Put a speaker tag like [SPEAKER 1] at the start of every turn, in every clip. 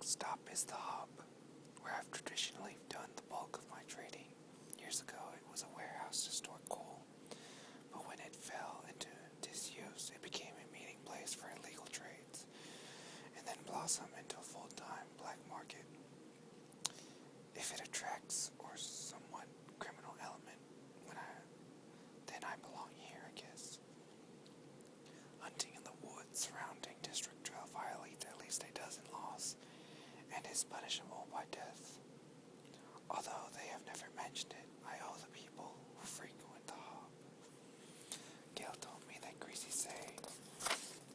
[SPEAKER 1] next stop is the hub, where I've traditionally done the bulk of my trading. Years ago, it was a warehouse to store coal, but when it fell into disuse, it became a meeting place for illegal trades, and then blossomed into a full-time black market. If it attracts or somewhat criminal element, then I belong here, I guess. Hunting in the woods surrounding District 12 violates at least a dozen laws, and is punishable by death. Although they have never mentioned it, I owe the people who frequent the hub. Gail told me that Greasy Say,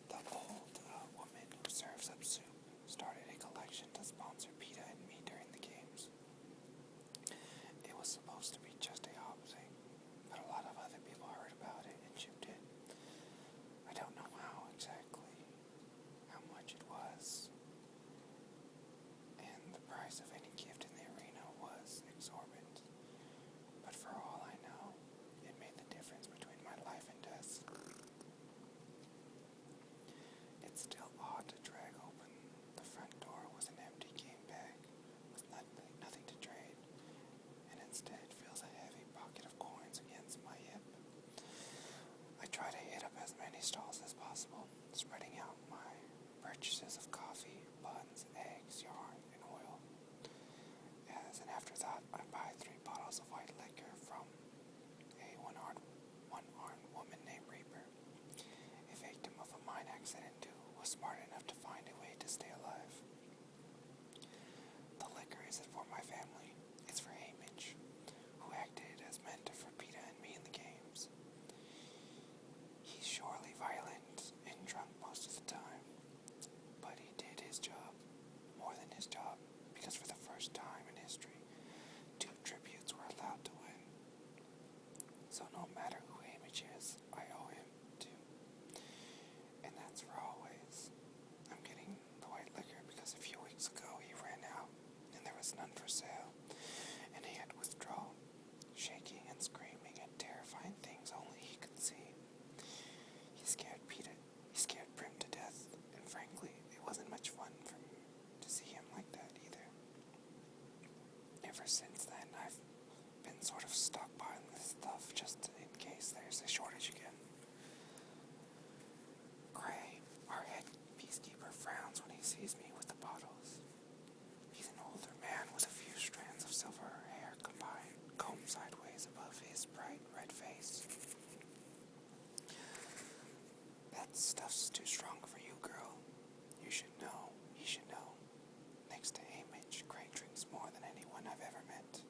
[SPEAKER 1] the old woman who serves up soup, started a collection to sponsor Peta and me during the games. It was supposed to be just a hobby thing, but a lot of other people heard about it and chipped in. I don't know how much it was, and the price of any gift in the arena was exorbitant. But for all I know, it made the difference between my life and death. It's still odd to drag open the front door with an empty game bag, with nothing to trade, and instead feels a heavy pocket of coins against my hip. I try to hit up as many stalls as possible, spreading out my purchases of coffee, buns, eggs, yarn, and oil. As an afterthought, I buy 3 bottles of white liquor from a one-armed woman named Reaper, a victim of a mine accident who was smart enough to find a way to stay alive. The liquor isn't for my family, it's for Hamish, who acted as mentor for Peta and me in the games. He's surely violent and drunk most of the time, but he did his job, more than his job, because for the first time in history, 2 tributes were allowed to win. So no matter who Hamish is, I owe him to. And that's for always. I'm getting the white liquor because a few weeks ago he ran out, and there was none for sale, and he had withdrawal, shaking and screaming at terrifying things only he could see. He scared Prim to death, and frankly, it wasn't much fun for me to see him like that either. Ever since then, I've been sort of stockpiling this stuff just in case there's a shortage again. Gray, our head peacekeeper, frowns when he sees me with the bottles. He's an older man with a few strands of silver hair combed sideways above his bright red face. That stuff's too strong for you, girl. You should know. He should know. Next to Hamish, Gray drinks more than anyone I've ever met.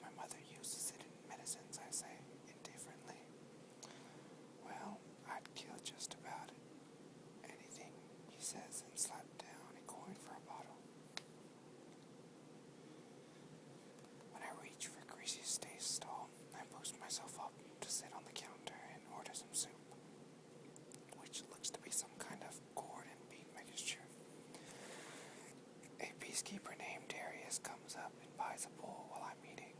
[SPEAKER 1] My mother uses it in medicines, I say, indifferently. Well, I'd kill just about anything he says and slap down a coin for a bottle. When I reach for Greasy's stall, I boost myself up to sit on the counter and order some soup, which looks to be some kind of gourd and bean mixture. A peacekeeper named Darius comes up and buys a bowl while I'm eating.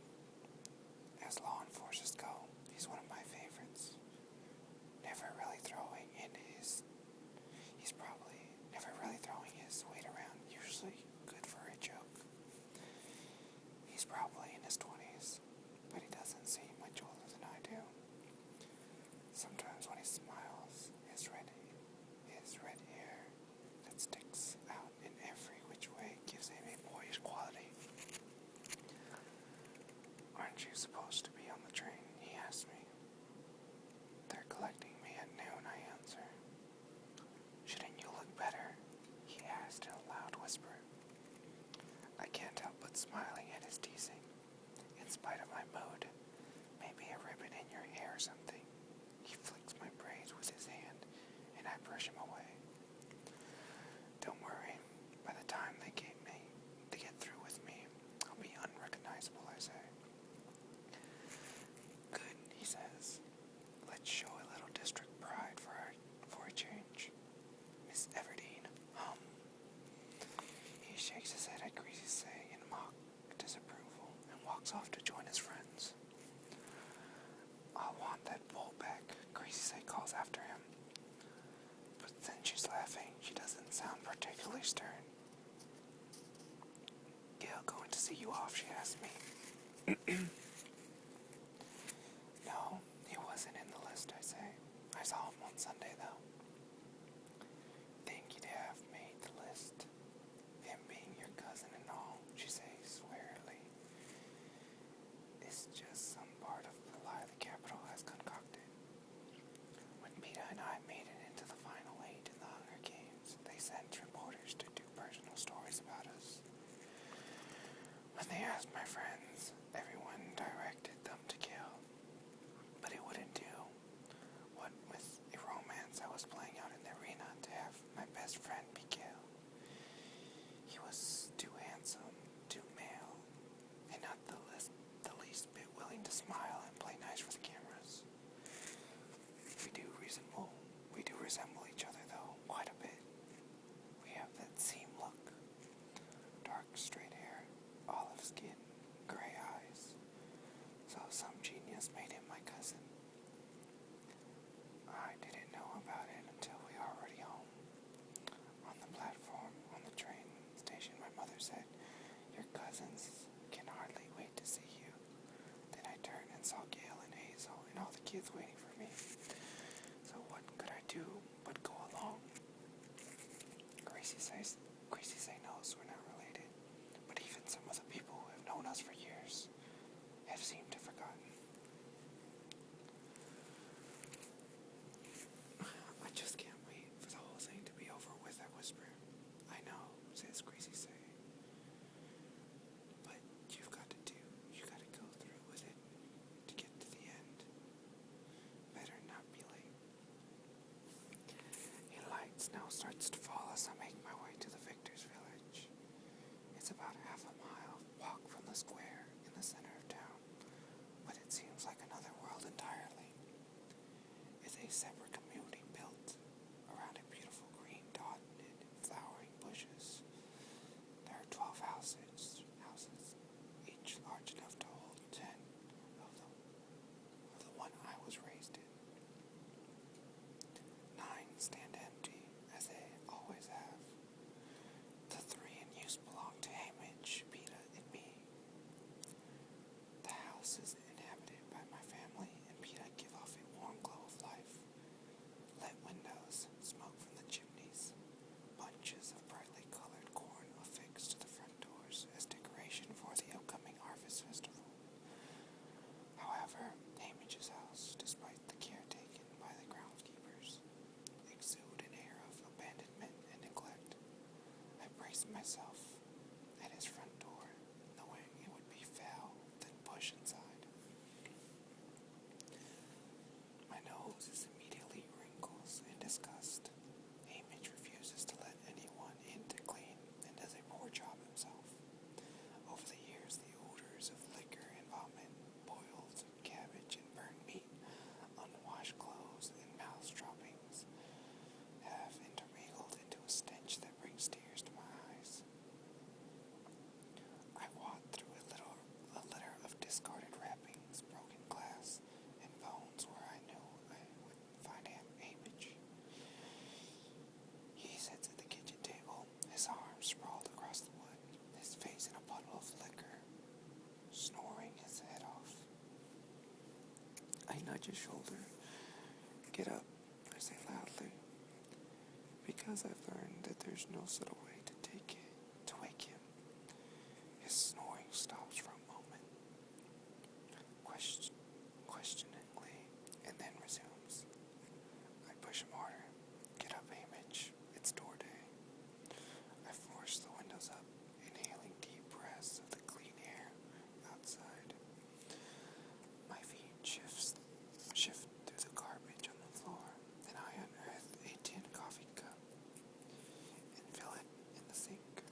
[SPEAKER 1] As law enforcers go, he's one of my favorites. He's probably never really throwing his weight around, usually good for a joke. He's probably in his 20s, but he doesn't seem much older than I do. Sometimes when he smiles, his red hair that sticks out in every which way gives him a boyish quality. Aren't you supposed to be on the train? He asks me. They're collecting me at noon, I answer. Shouldn't you look better? He asked in a loud whisper. I can't help but smiling at his teasing. In spite of my mood, maybe a ribbon in your hair or something. He flicks my braids with his hand, and I brush him away. Don't worry, by the time they get through with me, I'll be unrecognizable, I say. see you off, she asked me. No, he wasn't in the list, I say. I saw him on Sunday, though. Think you'd have made the list. Him being your cousin and all, she says wearily. It's just some part of the lie the Capitol has concocted. When Mita and I made it into the final 8 in the Hunger Games, they sent reporters to do personal stories about us. When they asked my friends, everyone directed them to kill. But it wouldn't do. What with a romance I was playing out in the arena to have my best friend be killed. He was too handsome, too male, and not the least bit willing to smile and play nice for the cameras. We do resemble each other though, quite a bit. We have that same look. Dark, straight hair, olive skin, gray eyes. So some genius made him my cousin. I didn't know about it until we were already home. On the platform, on the train station, my mother said, "Your cousins can hardly wait to see you." Then I turned and saw Gail and Hazel and all the kids waiting for me. So what could I do but go along? Gracie say knows we're not related, but even some of the people who have known us for years have seemed to have forgotten. I just can't wait for the whole thing to be over with, I whisper. I know, says Gracie say. But you gotta go through with it to get to the end. Better not be late. A light snow starts to fall as I make my way to the Victor's Village. It's about half a mile walk from the square in the center of town, but it seems like another world entirely. It's a separate community built around a beautiful green dotted flowering bushes. There are 12 houses, each large enough to hold 10 of the one I was raised in. 9 stand empty, as they always have. The 3 in use belong to Hamish, Peter, and me. The house is inhabited by my family, and Peter give off a warm glow of life. Lit windows, smoke from the chimneys, bunches of brightly colored corn affixed to the front doors as decoration for the upcoming harvest festival. However, Hamish's house, despite the care taken by the groundskeepers, exude an air of abandonment and neglect. I braced myself at his front door, knowing it would be foul, then push inside. My nose is immediately wrinkles in disgust. Hamish refuses to let anyone in to clean and does a poor job himself. Over the years, the odors of liquor and vomit, boiled cabbage and burned meat, unwashed clothes, and mouse droppings have intermingled into a stench that brings tears to my eyes. I walked through a litter of discarded wrappings, broken glass, and bones where I knew I would find Hamish. He sits at the kitchen table, his arms sprawled across the wood, his face in a puddle of liquor, snoring his head off. I nudge his shoulder. "Get up," I say loudly, because I've learned that there's no subtle way to wake him. His snoring stops for a moment, questioningly, and then resumes. I push him harder. "Get up, Hamish. It's door day." I force the windows up, inhaling deep breaths of the clean air outside. My feet shift through the garbage on the floor, and I unearth a tin coffee cup and fill it in the sink.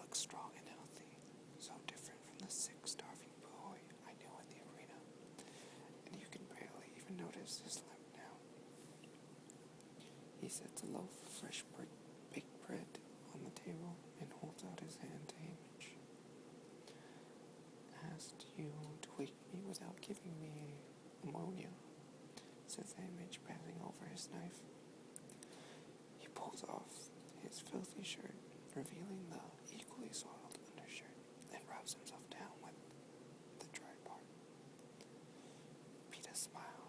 [SPEAKER 1] looks strong and healthy, so different from the sick, starving boy I knew in the arena, and you can barely even notice his limp now. He sets a loaf of fresh baked bread on the table and holds out his hand to Hamish. Asked you to wake me without giving me ammonia, says Hamish, passing over his knife. He pulls off his filthy shirt, revealing the equally soiled undershirt, and rubs himself down with the dry part. Peeta smiles